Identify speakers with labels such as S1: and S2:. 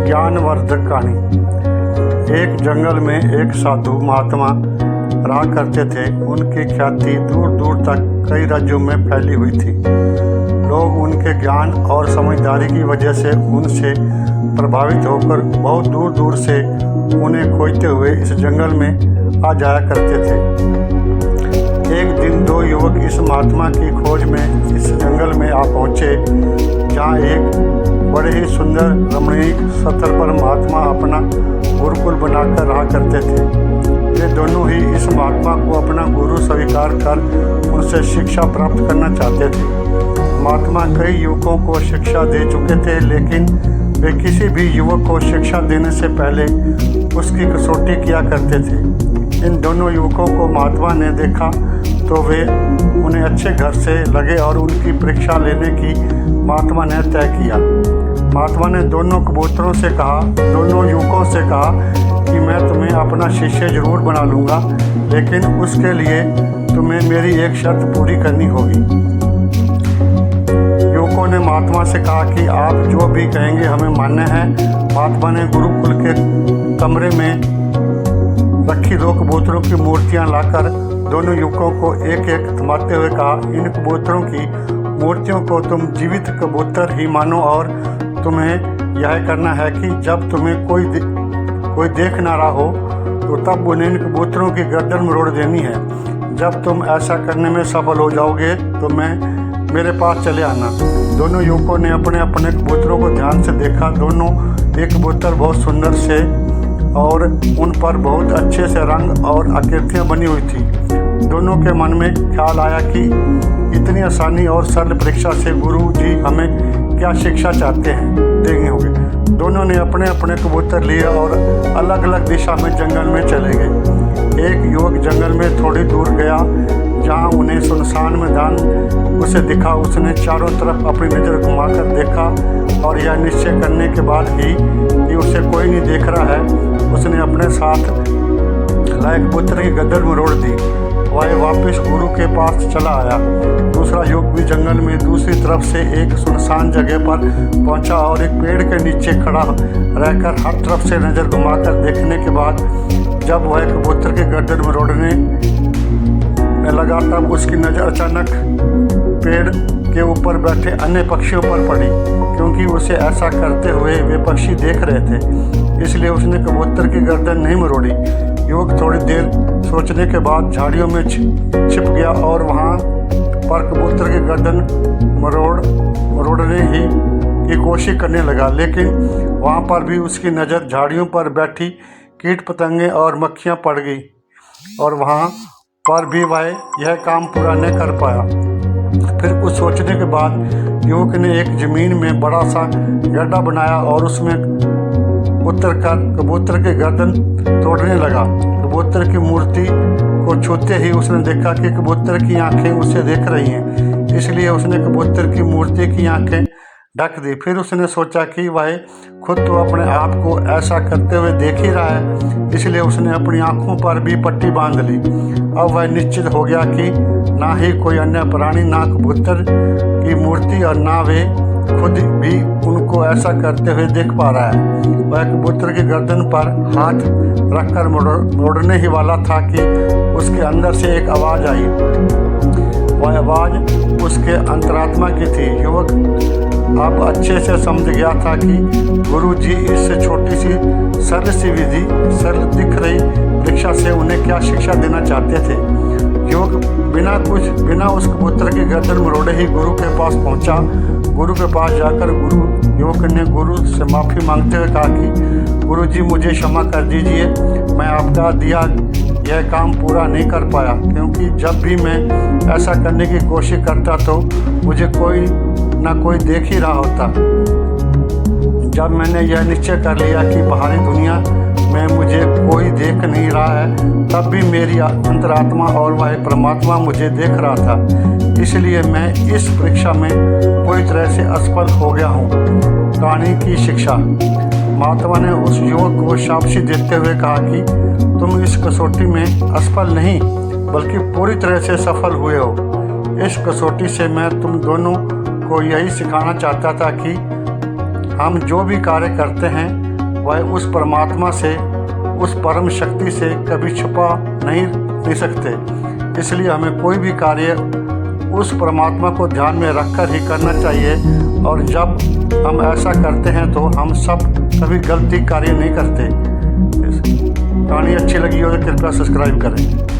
S1: ज्ञानवर्धक कहानी। एक जंगल में एक साधु महात्मा रहा करते थे। उनकी ख्याति दूर दूर तक कई राज्यों में फैली हुई थी। लोग उनके ज्ञान और समझदारी की वजह से उनसे प्रभावित होकर बहुत दूर दूर से उन्हें खोजते हुए इस जंगल में आ जाया करते थे। एक दिन दो युवक इस महात्मा की खोज में इस जंगल में आ पहुँचे, जहाँ एक बड़े ही सुंदर रमणीक स्थल पर महात्मा अपना गुरुकुल बनाकर रहा करते थे। वे दोनों ही इस महात्मा को अपना गुरु स्वीकार कर उनसे शिक्षा प्राप्त करना चाहते थे। महात्मा कई युवकों को शिक्षा दे चुके थे, लेकिन वे किसी भी युवक को शिक्षा देने से पहले उसकी कसौटी किया करते थे। इन दोनों युवकों को महात्मा ने देखा तो वे उन्हें अच्छे घर से लगे और उनकी परीक्षा लेने की महात्मा ने तय किया। महात्मा ने दोनों युवकों से कहा कि मैं तुम्हें अपना शिष्य जरूर बना लूँगा, लेकिन उसके लिए तुम्हें मेरी एक शर्त पूरी करनी होगी। युवकों ने महात्मा से कहा कि आप जो भी कहेंगे हमें मान्य है। महात्मा ने गुरुकुल के कमरे में रखी दो कबूतरों की मूर्तियां लाकर दोनों युवकों को एक एक थमाते हुए कहा, इन कबूतरों की मूर्तियों को तुम जीवित कबूतर ही मानो और तुम्हें यह करना है कि जब तुम्हें कोई देख ना रहा हो तो तब उन्हें इन कबूतरों की गर्दन मरोड़ देनी है। जब तुम ऐसा करने में सफल हो जाओगे तो मेरे पास चले आना। दोनों युवकों ने अपने अपने कबूतरों को ध्यान से देखा। दोनों एक कबूतर बहुत सुंदर से और उन पर बहुत अच्छे से रंग और आकृतियाँ बनी हुई थी। दोनों के मन में ख्याल आया कि इतनी आसानी और सरल परीक्षा से गुरु जी हमें क्या शिक्षा चाहते हैं देंगे होंगे। दोनों ने अपने अपने कबूतर लिए और अलग अलग दिशा में जंगल में चले गए। एक युवक जंगल में थोड़ी दूर गया, जहाँ उन्हें सुनसान मैदान उसे दिखा। उसने चारों तरफ अपनी नज़र घुमाकर देखा और यह निश्चय करने के बाद ही कि उसे कोई नहीं देख रहा है, उसने अपने साथ लाए कबूतर की गर्दन मरोड़ दी। वह वापस गुरु के पास चला आया। दूसरा युवक भी जंगल में दूसरी तरफ से एक सुनसान जगह पर पहुंचा और एक पेड़ के नीचे खड़ा रहकर हर तरफ से नज़र घुमाकर देखने के बाद जब वह कबूतर की गर्दन मरोड़ने लगा, तब उसकी नज़र अचानक पेड़ के ऊपर बैठे अन्य पक्षियों पर पड़ी। क्योंकि उसे ऐसा करते हुए वे पक्षी देख रहे थे, इसलिए उसने कबूतर की गर्दन नहीं मरोड़ी। युवक थोड़ी देर सोचने के बाद झाड़ियों में छिप गया और वहां पर कबूतर की गर्दन मरोड़ने की कोशिश करने लगा, लेकिन वहां पर भी उसकी नज़र झाड़ियों पर बैठी कीट पतंगे और मक्खियां पड़ गई और वहां पर भी वह यह काम पूरा न कर पाया। फिर कुछ सोचने के बाद युवक ने एक जमीन में बड़ा सा गड्ढा बनाया और उसमें उतरकर कबूतर की गर्दन तोड़ने लगा। कबूतर की मूर्ति को छूते ही उसने देखा कि कबूतर की आंखें उसे देख रही हैं, इसलिए उसने कबूतर की मूर्ति की आंखें ढक दी। फिर उसने सोचा कि वह खुद तो अपने आप को ऐसा करते हुए देख ही रहा है, इसलिए उसने अपनी आंखों पर भी पट्टी बांध ली। अब वह निश्चित हो गया कि ना ही कोई अन्य प्राणी, ना कबूतर की मूर्ति और ना वे खुद भी उनको ऐसा करते हुए देख पा रहा है। वह कबूतर की गर्दन पर हाथ रखकर मोड़ने ही वाला था कि उसके अंदर से एक आवाज़ आई। वह आवाज़ उसके अंतरात्मा की थी। युवक अब अच्छे से समझ गया था कि गुरु जी इससे छोटी सी सरल दिख रही परीक्षा से उन्हें क्या शिक्षा देना चाहते थे। युवक बिना उस कबूतर की गर्दन मरोड़े ही गुरु के पास पहुंचा। गुरु के पास जाकर युवक ने गुरु से माफ़ी मांगते हुए कहा कि गुरु जी मुझे क्षमा कर दीजिए, मैं आपका दिया यह काम पूरा नहीं कर पाया, क्योंकि जब भी मैं ऐसा करने की कोशिश करता तो मुझे कोई ना कोई देख ही रहा होता। जब मैंने यह निश्चय कर लिया कि बाहरी दुनिया में मुझे कोई देख नहीं रहा है, तब भी मेरी अंतरात्मा और वह परमात्मा मुझे देख रहा था, इसलिए मैं इस परीक्षा में पूरी तरह से असफल हो गया हूँ। कहानी की शिक्षा। महात्मा ने उस युवक को शाबाशी देते हुए कहा कि तुम इस कसौटी में असफल नहीं बल्कि पूरी तरह से सफल हुए हो। इस कसौटी से मैं तुम दोनों को यही सिखाना चाहता था कि हम जो भी कार्य करते हैं वह उस परमात्मा से, उस परम शक्ति से कभी छुपा नहीं सकते। इसलिए हमें कोई भी कार्य उस परमात्मा को ध्यान में रखकर ही करना चाहिए, और जब हम ऐसा करते हैं तो हम सब कभी गलती कार्य नहीं करते। कहानी अच्छी लगी हो तो कृपया सब्सक्राइब करें।